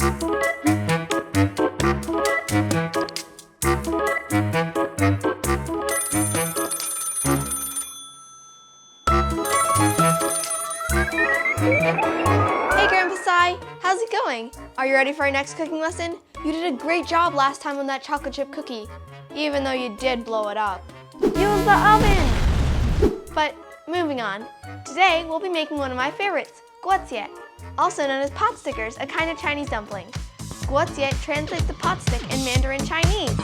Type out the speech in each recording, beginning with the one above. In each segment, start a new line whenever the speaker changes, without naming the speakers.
Hey Grandpa Sai, how's it going? Are you ready for our next cooking lesson? You did a great job last time on that chocolate chip cookie, even though you did blow it up. Use the oven! But moving on, today we'll be making one of my favorites, Guotie, also known as pot stickers, a kind of Chinese dumpling. Guotie translates to pot stick in Mandarin Chinese.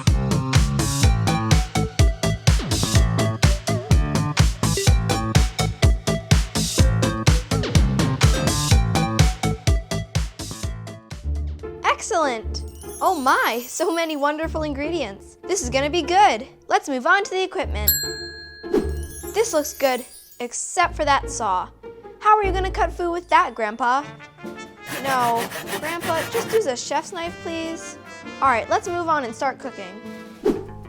Excellent! Oh my, so many wonderful ingredients. This is gonna be good. Let's move on to the equipment. This looks good, except for that saw. How are you gonna cut food with that, Grandpa? No, Grandpa, just use a chef's knife, please. All right, let's move on and start cooking.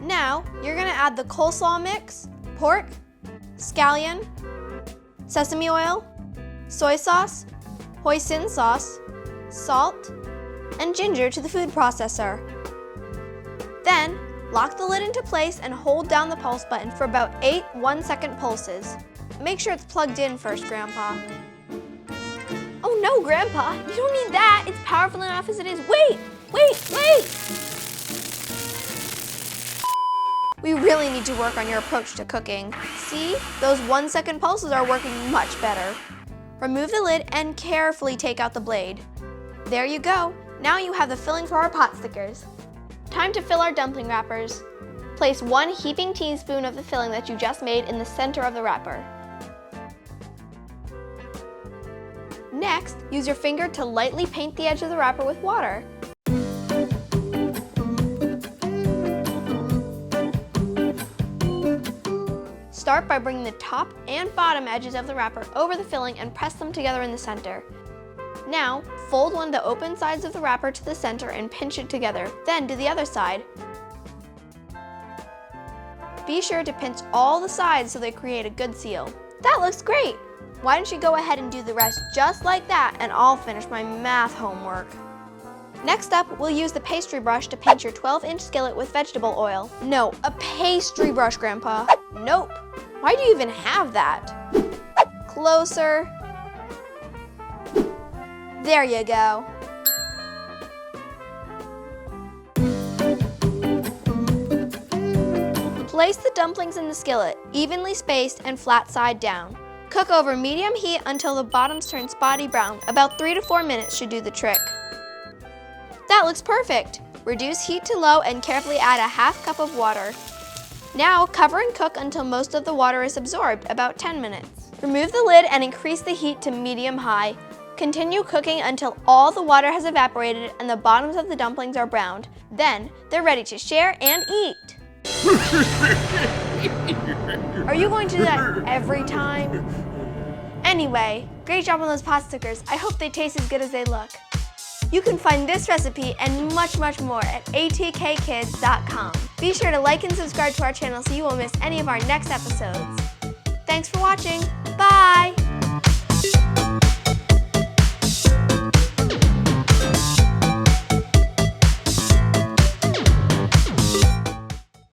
Now, you're gonna add the coleslaw mix, pork, scallion, sesame oil, soy sauce, hoisin sauce, salt, and ginger to the food processor. Then, lock the lid into place and hold down the pulse button for about 8 1-second pulses. Make sure it's plugged in first, Grandpa. Oh no, Grandpa, you don't need that. It's powerful enough as it is. Wait! We really need to work on your approach to cooking. See, those 1-second pulses are working much better. Remove the lid and carefully take out the blade. There you go. Now you have the filling for our pot stickers. Time to fill our dumpling wrappers. Place 1 heaping teaspoon of the filling that you just made in the center of the wrapper. Next, use your finger to lightly paint the edge of the wrapper with water. Start by bringing the top and bottom edges of the wrapper over the filling and press them together in the center. Now, fold one of the open sides of the wrapper to the center and pinch it together. Then do the other side. Be sure to pinch all the sides so they create a good seal. That looks great! Why don't you go ahead and do the rest just like that, and I'll finish my math homework. Next up, we'll use the pastry brush to paint your 12-inch skillet with vegetable oil. No, a pastry brush, Grandpa. Nope. Why do you even have that? Closer. There you go. Place the dumplings in the skillet, evenly spaced and flat side down. Cook over medium heat until the bottoms turn spotty brown. About 3 to 4 minutes should do the trick. That looks perfect. Reduce heat to low and carefully add a ½ cup of water. Now cover and cook until most of the water is absorbed, about 10 minutes. Remove the lid and increase the heat to medium-high. Continue cooking until all the water has evaporated and the bottoms of the dumplings are browned. Then, they're ready to share and eat. Are you going to do that every time? Anyway, great job on those pot stickers. I hope they taste as good as they look. You can find this recipe and much more at atkkids.com. Be sure to like and subscribe to our channel so you won't miss any of our next episodes. Thanks for watching. Bye!